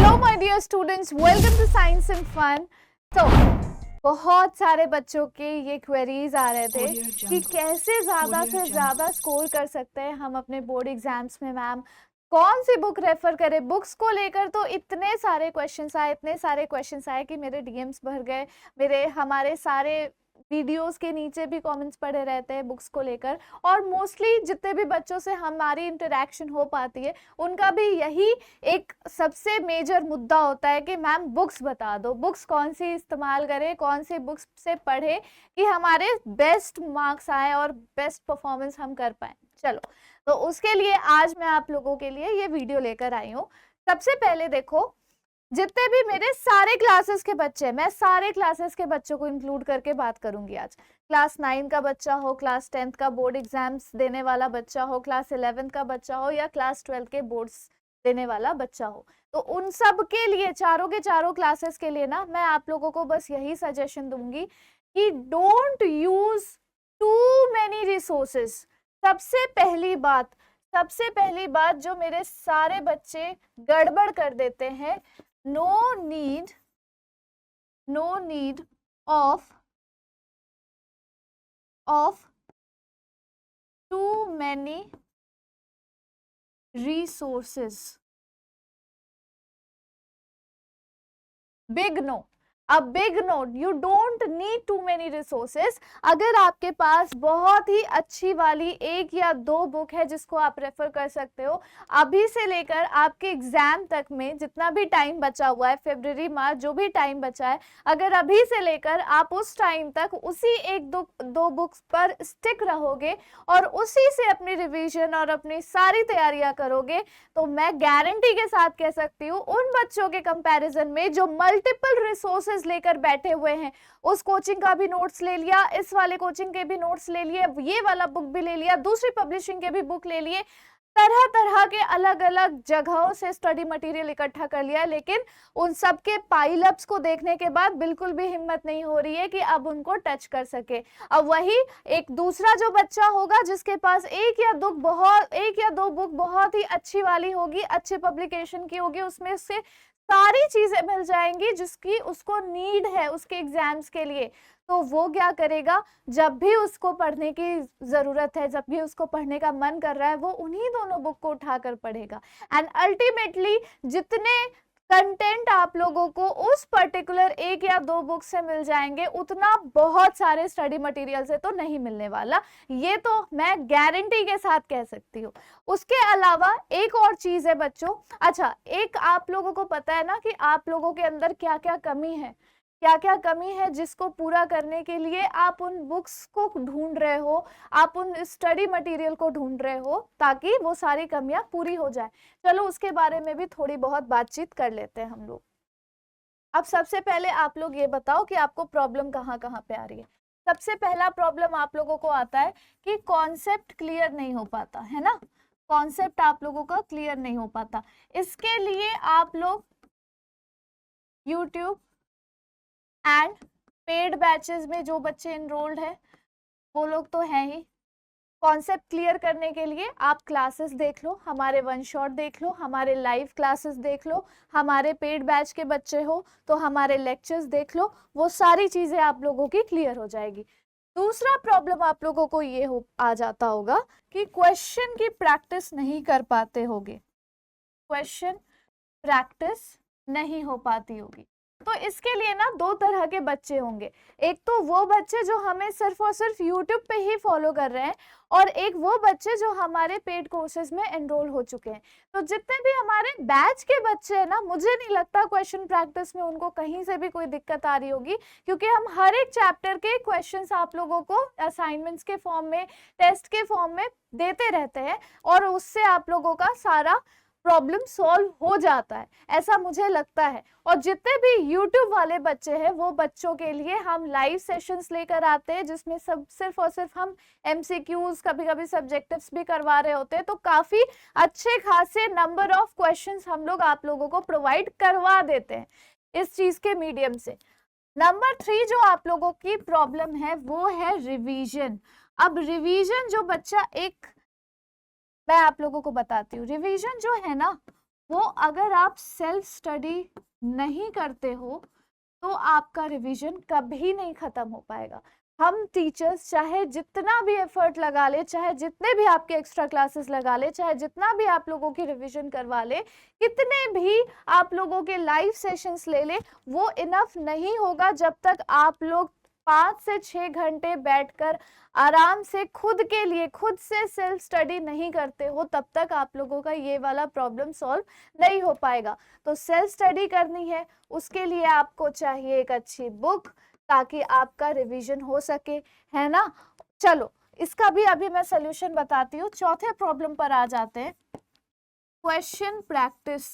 Hello my dear students, welcome to science and fun. तो बहुत सारे बच्चों के ये क्वेरीज आ रहे थे कि कैसे ज्यादा से ज्यादा स्कोर कर सकते हैं हम अपने बोर्ड एग्जाम्स में। मैम, कौन सी बुक रेफर करें? बुक्स को लेकर तो इतने सारे क्वेश्चंस आए कि मेरे डीएम्स भर गए। हमारे सारे वीडियोस के नीचे भी कमेंट्स पड़े रहते हैं बुक्स को लेकर, और मोस्टली जितने भी बच्चों से हमारी इंटरेक्शन हो पाती है उनका भी यही एक सबसे मेजर मुद्दा होता है कि मैम बुक्स बता दो, बुक्स कौन सी इस्तेमाल करें, कौन सी बुक्स से पढ़े कि हमारे बेस्ट मार्क्स आए और बेस्ट परफॉर्मेंस हम कर पाए। चलो, तो उसके लिए आज मैं आप लोगों के लिए ये वीडियो लेकर आई हूँ। सबसे पहले देखो, जितने भी मेरे सारे क्लासेस के बच्चे हैं, मैं सारे क्लासेस के बच्चों को इंक्लूड करके बात करूंगी आज। क्लास 9 का बच्चा हो, क्लास 10th का बोर्ड एग्जाम्स देने वाला बच्चा हो, क्लास 11th का बच्चा हो, या क्लास 12th के बोर्ड्स देने वाला बच्चा हो, तो उन सब के लिए, चारों के चारों क्लासेस के लिए ना, मैं आप लोगों को बस यही सजेशन दूंगी कि don't use too many resources. सबसे पहली बात जो मेरे सारे बच्चे गड़बड़ कर देते हैं, no need of too many resources. Big no. A big no, you don't need too many resources. अगर आपके पास बहुत ही अच्छी वाली एक या दो बुक है जिसको आप रेफर कर सकते हो, अभी से लेकर आपके एग्जाम तक में जितना भी टाइम बचा हुआ है, फरवरी मार्च जो भी टाइम बचा है, अगर अभी से लेकर आप उस टाइम तक उसी एक दो बुक्स पर स्टिक रहोगे और उसी से अपनी रिवीजन और अपनी सारी तैयारियां करोगे, तो मैं गारंटी के साथ कह सकती हूँ उन बच्चों के कंपैरिजन में जो मल्टीपल रिसोर्सेज लेकर बैठे हुए हैं, उस कोचिंग का भी नोट्स ले लिया, इस वाले कोचिंग के भी नोट्स ले लिए, ये वाला बुक भी ले लिया, दूसरी पब्लिशिंग के भी बुक ले लिए, तरह तरह के अलग अलग जगहों से स्टडी मटेरियल इकट्ठा कर लिया, लेकिन उन सब के पाइलअप्स को देखने के बाद बिल्कुल भी हिम्मत नहीं हो रही है कि अब उनको टच कर सके। अब वही एक दूसरा जो बच्चा होगा जिसके पास एक या दो बुक बहुत ही अच्छी वाली होगी, अच्छे पब्लिकेशन की होगी, उसमें से सारी चीजें मिल जाएंगी जिसकी उसको नीड है उसके एग्जाम्स के लिए, तो वो क्या करेगा? जब भी उसको पढ़ने की जरूरत है, जब भी उसको पढ़ने का मन कर रहा है, वो उन्हीं दोनों बुक को उठाकर पढ़ेगा। एंड अल्टीमेटली जितने कंटेंट आप लोगों को उस पर्टिकुलर एक या दो बुक से मिल जाएंगे, उतना बहुत सारे स्टडी मटेरियल से तो नहीं मिलने वाला, ये तो मैं गारंटी के साथ कह सकती हूँ। उसके अलावा एक और चीज है बच्चों, अच्छा, एक आप लोगों को पता है ना कि आप लोगों के अंदर क्या क्या कमी है जिसको पूरा करने के लिए आप उन बुक्स को ढूंढ रहे हो, आप उन स्टडी मटेरियल को ढूंढ रहे हो ताकि वो सारी कमियां पूरी हो जाए। चलो उसके बारे में भी थोड़ी बहुत बातचीत कर लेते हैं हम लोग। अब सबसे पहले आप लोग ये बताओ कि आपको प्रॉब्लम कहाँ पे आ रही है। सबसे पहला प्रॉब्लम आप लोगों को आता है कि कॉन्सेप्ट क्लियर नहीं हो पाता है ना, कॉन्सेप्ट आप लोगों का क्लियर नहीं हो पाता। इसके लिए आप लोग यूट्यूब एंड पेड बैचेस में जो बच्चे एनरोल्ड है वो लोग तो हैं ही। कॉन्सेप्ट क्लियर करने के लिए आप क्लासेस देख लो, हमारे वन शॉट देख लो, हमारे लाइव क्लासेस देख लो, हमारे पेड बैच के बच्चे हो तो हमारे लेक्चर्स देख लो, वो सारी चीजें आप लोगों की क्लियर हो जाएगी। दूसरा प्रॉब्लम आप लोगों को ये आ जाता होगा कि क्वेश्चन की प्रैक्टिस नहीं कर पाते होगे, क्वेश्चन प्रैक्टिस नहीं हो पाती होगी। तो इसके लिए ना दो तरह के बच्चे होंगे, एक तो वो बच्चे जो हमें सिर्फ और सिर्फ यूट्यूब पे ही फॉलो कर रहे हैं, और एक वो बच्चे जो हमारे पेड कोर्सेज में एनरोल हो चुके हैं। तो जितने भी हमारे बैच के बच्चे हैं ना, मुझे नहीं लगता क्वेश्चन प्रैक्टिस में उनको कहीं से भी कोई दिक्कत आ रही होगी, क्योंकि हम हर एक चैप्टर के क्वेश्चंस आप लोगों को असाइनमेंट्स के फॉर्म में, टेस्ट के फॉर्म में देते रहते हैं, और उससे आप लोगों का सारा प्रॉब्लम सॉल्व हो जाता है, ऐसा मुझे लगता है। और जितने भी YouTube वाले बच्चे हैं वो बच्चों के लिए हम लाइव सेशंस लेकर आते हैं, जिसमें सब सिर्फ और सिर्फ हम MCQs, कभी कभी सब्जेक्टिव्स भी करवा रहे होते हैं, तो काफी अच्छे खासे नंबर ऑफ क्वेश्चंस हम लोग आप लोगों को प्रोवाइड करवा देते हैं इस चीज के मीडियम से। नंबर 3 जो आप लोगों की प्रॉब्लम है वो है रिवीजन। अब रिवीजन जो बच्चा, एक मैं आप लोगों को बताती हूँ, रिवीजन जो है ना वो अगर आप सेल्फ स्टडी नहीं करते हो तो आपका रिवीजन कभी नहीं खत्म हो पाएगा। हम टीचर्स चाहे जितना भी एफर्ट लगा ले, चाहे जितने भी आपके एक्स्ट्रा क्लासेस लगा ले, चाहे जितना भी आप लोगों की रिवीजन करवा ले, कितने भी आप लोगों के लाइव सेशंस ले ले, वो इनफ नहीं होगा जब तक आप लोग 5 से 6 घंटे बैठकर आराम से खुद के लिए खुद से सेल्फ स्टडी नहीं करते हो, तब तक आप लोगों का ये वाला प्रॉब्लम सॉल्व नहीं हो पाएगा। तो सेल्फ स्टडी करनी है, उसके लिए आपको चाहिए एक अच्छी बुक, ताकि आपका रिवीजन हो सके, है ना। चलो इसका भी अभी मैं सोल्यूशन बताती हूँ। चौथे प्रॉब्लम पर आ जाते हैं, क्वेश्चन प्रैक्टिस।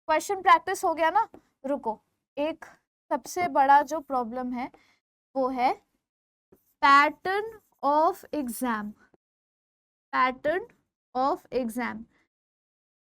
क्वेश्चन प्रैक्टिस हो गया ना, रुको, एक सबसे बड़ा जो प्रॉब्लम है वो है pattern of exam. Pattern of exam.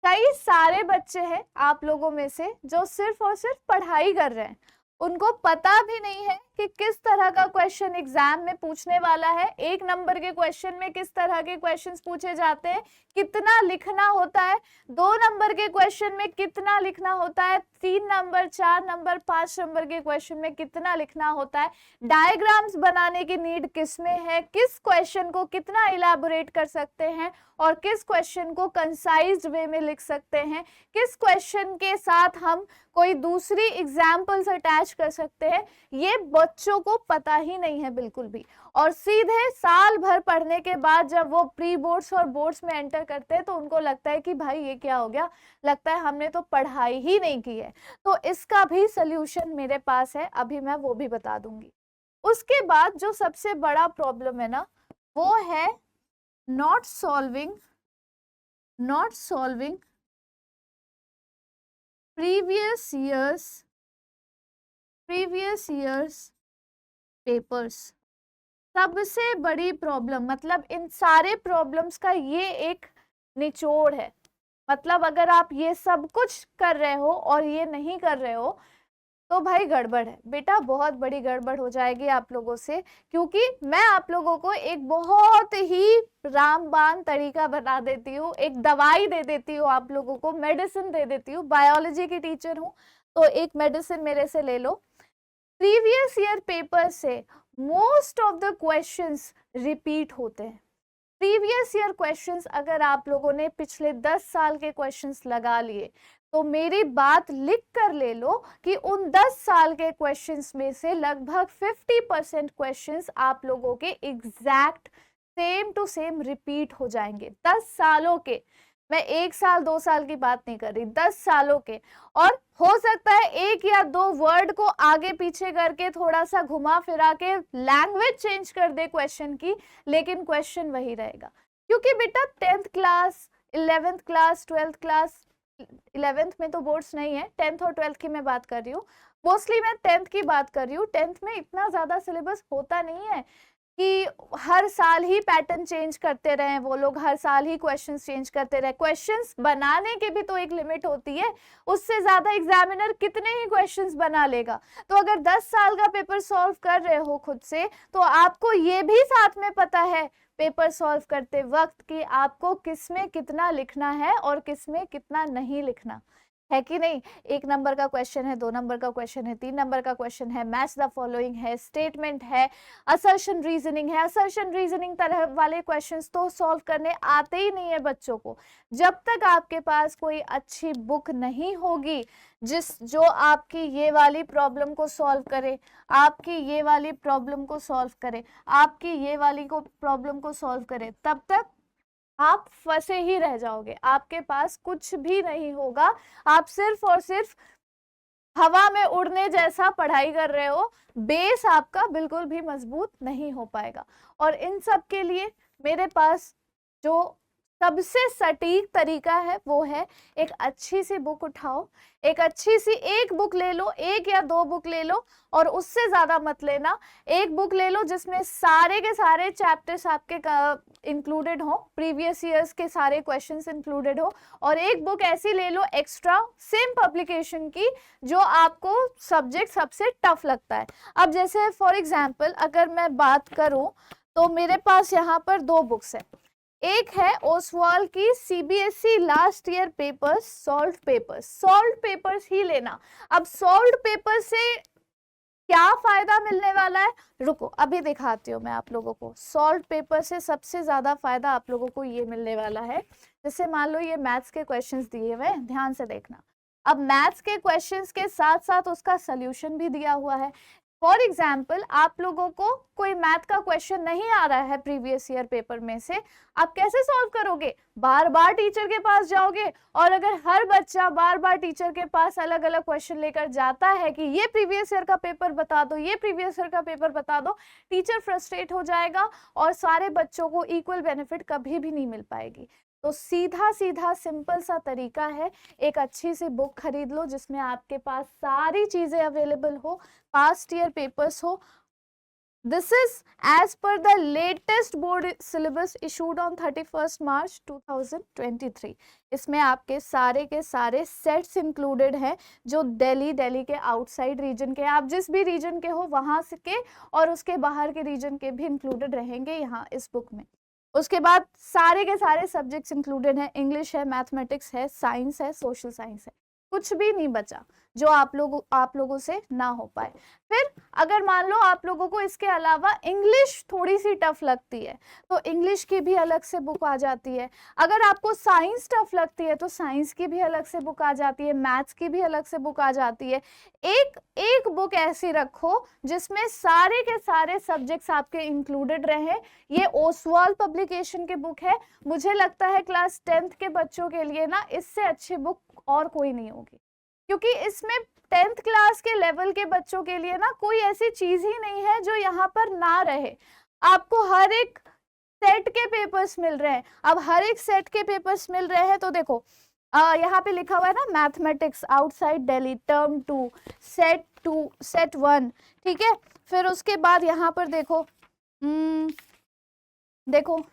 कई सारे बच्चे हैं आप लोगों में से जो सिर्फ और सिर्फ पढ़ाई कर रहे हैं, उनको पता भी नहीं है कि किस तरह का क्वेश्चन एग्जाम में पूछने वाला है, 1 नंबर के क्वेश्चन में किस तरह के क्वेश्चंस पूछे जाते हैं, कितना लिखना होता है, 2 नंबर के क्वेश्चन में कितना लिखना होता है, 3 नंबर, 4 नंबर, 5 नंबर के क्वेश्चन में कितना लिखना होता है, डायग्राम्स बनाने की नीड किसमें है, किस क्वेश्चन को कितना इलैबोरेट कर सकते हैं और किस क्वेश्चन को कंसाइज्ड वे में लिख सकते हैं, किस क्वेश्चन के साथ हम कोई दूसरी एग्जाम्पल्स अटैच कर सकते हैं, ये बच्चों को पता ही नहीं है बिल्कुल भी। और सीधे साल भर पढ़ने के बाद जब वो प्री बोर्ड्स और बोर्ड्स में एंटर करते हैं तो उनको लगता है कि भाई ये क्या हो गया, लगता है हमने तो पढ़ाई ही नहीं की है। तो इसका भी सल्यूशन मेरे पास है, अभी मैं वो भी बता दूंगी। उसके बाद जो सबसे बड़ा प्रॉब्लम है ना, वो है not solving previous years papers. सबसे बड़ी प्रॉब्लम, मतलब इन सारे प्रॉब्लम्स का ये एक निचोड़ है। मतलब अगर आप ये सब कुछ कर रहे हो और ये नहीं कर रहे हो तो भाई गड़बड़ है बेटा, बहुत बड़ी गड़बड़ हो जाएगी आप लोगों से। क्योंकि मैं आप लोगों को एक बहुत ही रामबाण तरीका बता देती हूँ, एक दवाई दे देती हूँ आप लोगों को, मेडिसिन दे देती हूँ। बायोलॉजी की टीचर हूँ तो एक मेडिसिन मेरे से ले लो। प्रीवियस ईयर पेपर से most of the questions repeat होते हैं। प्रीवियस ईयर क्वेश्चंस अगर आप लोगों ने पिछले 10 साल के क्वेश्चंस लगा लिए तो मेरी बात लिख कर ले लो कि उन 10 साल के क्वेश्चंस में से लगभग 50% क्वेश्चंस आप लोगों के exact same to same repeat हो जाएंगे। 10 सालों के, मैं 1 साल 2 साल की बात नहीं कर रही, 10 सालों के। और हो सकता है 1 या 2 वर्ड को आगे पीछे करके थोड़ा सा घुमा फिरा के लैंग्वेज चेंज कर दे क्वेश्चन की, लेकिन क्वेश्चन वही रहेगा। क्योंकि बेटा 10th class, 11th class, 12th class, 11th में तो बोर्ड्स नहीं है, 10th और 12th की मैं बात कर रही हूँ, मोस्टली मैं 10th की बात कर रही हूँ। 10th में इतना ज्यादा सिलेबस होता नहीं है कि हर साल ही पैटर्न चेंज करते रहे वो लोग, हर साल ही क्वेश्चंस चेंज करते रहे। क्वेश्चंस बनाने के भी तो एक लिमिट होती है, उससे ज्यादा एग्जामिनर कितने ही क्वेश्चंस बना लेगा। तो अगर 10 साल का पेपर सॉल्व कर रहे हो खुद से, तो आपको ये भी साथ में पता है पेपर सॉल्व करते वक्त कि आपको किसमें कितना लिखना है और किसमें कितना नहीं लिखना है, कि नहीं। 1 नंबर का क्वेश्चन है, 2 नंबर का क्वेश्चन है, 3 नंबर का क्वेश्चन है, मैच द फॉलोइंग है, स्टेटमेंट है, असर्शन रीजनिंग है। असर्शन रीजनिंग तरह वाले क्वेश्चंस तो सॉल्व करने आते ही नहीं है बच्चों को। जब तक आपके पास कोई अच्छी बुक नहीं होगी जो आपकी ये वाली प्रॉब्लम को सॉल्व करे, आपकी ये वाली प्रॉब्लम को सॉल्व करे, आपकी ये वाली को प्रॉब्लम को सॉल्व करे, तब तक आप फंसे ही रह जाओगे। आपके पास कुछ भी नहीं होगा, आप सिर्फ और सिर्फ हवा में उड़ने जैसा पढ़ाई कर रहे हो, बेस आपका बिल्कुल भी मजबूत नहीं हो पाएगा। और इन सब के लिए मेरे पास जो सबसे सटीक तरीका है वो है एक अच्छी सी बुक उठाओ, एक अच्छी सी एक बुक ले लो, 1 या 2 बुक ले लो, और उससे ज्यादा मत लेना। एक बुक ले लो जिसमें सारे के सारे चैप्टर्स आपके इंक्लूडेड हो, प्रीवियस ईयर्स के सारे क्वेश्चंस इंक्लूडेड हो, और एक बुक ऐसी ले लो एक्स्ट्रा सेम पब्लिकेशन की जो आपको सब्जेक्ट सबसे टफ लगता है। अब जैसे फॉर एग्जाम्पल अगर मैं बात करूं तो मेरे पास यहाँ पर 2 बुक्स है। एक है ओसवाल की CBSE last year papers, solve papers ही लेना। अब सॉल्व पेपर से क्या फायदा मिलने वाला है, रुको अभी दिखाती हूँ मैं आप लोगों को। सॉल्व पेपर से सबसे ज्यादा फायदा आप लोगों को ये मिलने वाला है, जैसे मान लो ये मैथ्स के क्वेश्चंस दिए हुए हैं, ध्यान से देखना। अब मैथ्स के क्वेश्चंस के साथ साथ उसका सोल्यूशन भी दिया हुआ है। फॉर एग्जाम्पल आप लोगों को कोई मैथ का क्वेश्चन नहीं आ रहा है प्रीवियस ईयर पेपर में से, आप कैसे सॉल्व करोगे? बार बार टीचर के पास जाओगे, और अगर हर बच्चा बार बार टीचर के पास अलग अलग क्वेश्चन लेकर जाता है कि ये प्रीवियस ईयर का पेपर बता दो, ये प्रीवियस ईयर का पेपर बता दो, टीचर फ्रस्ट्रेट हो जाएगा और सारे बच्चों को इक्वल बेनिफिट कभी भी नहीं मिल पाएगी। तो सीधा सीधा सिंपल सा तरीका है, एक अच्छी सी बुक खरीद लो जिसमें आपके पास सारी चीजें अवेलेबल हो, पास्ट ईयर पेपर्स हो। This is as per the latest board syllabus issued on 31 March 2023। इसमें आपके सारे के सारे सेट्स इंक्लूडेड हैं जो दिल्ली के आउटसाइड रीजन के, आप जिस भी रीजन के हो वहां से के, और उसके बाहर के रीजन के भी इंक्लूडेड रहेंगे यहाँ इस बुक में। उसके बाद सारे के सारे सब्जेक्ट्स इंक्लूडेड हैं, इंग्लिश है, मैथमेटिक्स है, साइंस है, सोशल साइंस है, कुछ भी नहीं बचा जो आप लोगों से ना हो पाए। फिर अगर मान लो आप लोगों को इसके अलावा इंग्लिश थोड़ी सी टफ लगती है तो इंग्लिश की भी अलग से बुक आ जाती है। अगर आपको साइंस टफ लगती है तो साइंस की भी अलग से बुक आ जाती है, मैथ्स की भी अलग से बुक आ जाती है। एक बुक ऐसी रखो जिसमें सारे के सारे सब्जेक्ट्स आपके इंक्लूडेड रहे। ये ओसवाल पब्लिकेशन की बुक है, मुझे लगता है क्लास 10th के बच्चों के लिए ना इससे अच्छी बुक और कोई नहीं होगी, क्योंकि इसमें 10th क्लास के लेवल के बच्चों के लिए ना कोई ऐसी चीज ही नहीं है जो यहाँ पर ना रहे। आपको हर एक सेट के पेपर्स मिल रहे हैं। अब हर एक सेट के पेपर्स मिल रहे हैं तो देखो यहाँ पे लिखा हुआ है ना, mathematics outside Delhi term 2 set 1, ठीक है। फिर उसके बाद यहाँ पर देखो देखो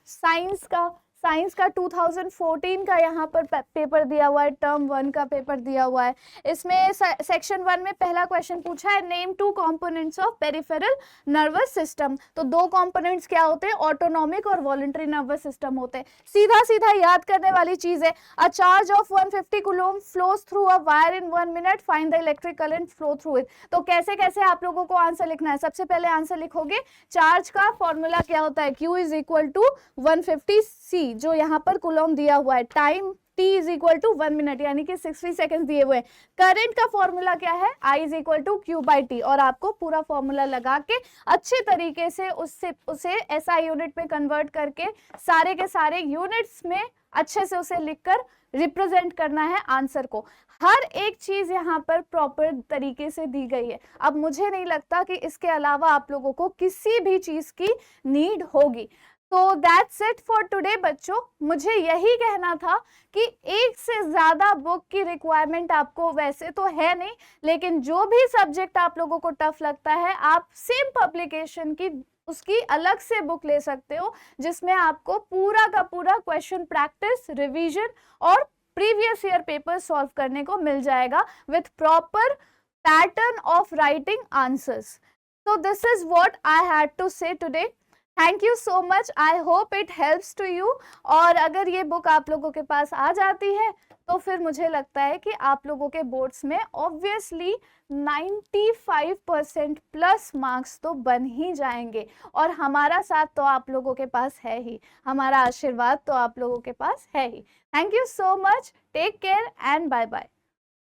साइंस का 2014 का यहाँ पर पेपर दिया हुआ है, टर्म 1 का पेपर दिया हुआ है। इसमें सेक्शन 1 में पहला क्वेश्चन पूछा है, name 2 components of peripheral nervous system. तो 2 कंपोनेंट्स क्या होते हैं? ऑटोनॉमिक और वॉलंटरी नर्वस सिस्टम होते हैं। सीधा सीधा याद करने वाली चीज है। A charge of 150 coulomb flows through a wire in 1 minute, find the electric current flow through it. तो कैसे कैसे आप लोगों को आंसर लिखना है? सबसे पहले आंसर लिखोगे, चार्ज का फॉर्मूला क्या होता है? Q is equal to 150 C, जो यहाँ पर कूलम दिया हुआ है। Time T is equal to 1 minute यानी कि 60 सेकेंड दिए हुए हैं। करंट का फॉर्मूला क्या है? I is equal to Q by T, और आपको पूरा फॉर्मूला लगा के अच्छे तरीके से उसे SI यूनिट में कन्वर्ट करके सारे के सारे यूनिट्स में अच्छे से उसे लिखकर रिप्रेजेंट करना है आंसर को। हर एक चीज यहाँ पर प्रॉपर तरीके से दी गई है। अब मुझे नहीं लगता कि इसके अलावा आप लोगों को किसी भी चीज की नीड होगी। तो दैट्स इट फॉर टुडे बच्चों। मुझे यही कहना था कि एक से ज्यादा बुक की रिक्वायरमेंट आपको वैसे तो है नहीं, लेकिन जो भी सब्जेक्ट आप लोगों को टफ लगता है, आप सेम पब्लिकेशन की उसकी अलग से बुक ले सकते हो, जिसमें आपको पूरा का पूरा क्वेश्चन प्रैक्टिस, रिवीजन और प्रीवियस ईयर पेपर सॉल्व करने को मिल जाएगा with proper pattern of writing answers. So this is what I had to say today. Thank you so much, I hope it helps to you. और अगर ये book आप लोगों के पास आ जाती है तो फिर मुझे लगता है कि आप लोगों के बोर्ड्स में ऑब्वियसली 95% प्लस मार्क्स तो बन ही जाएंगे, और हमारा साथ तो आप लोगों के पास है ही, हमारा आशीर्वाद तो आप लोगों के पास है ही। Thank you so much, take care and bye bye.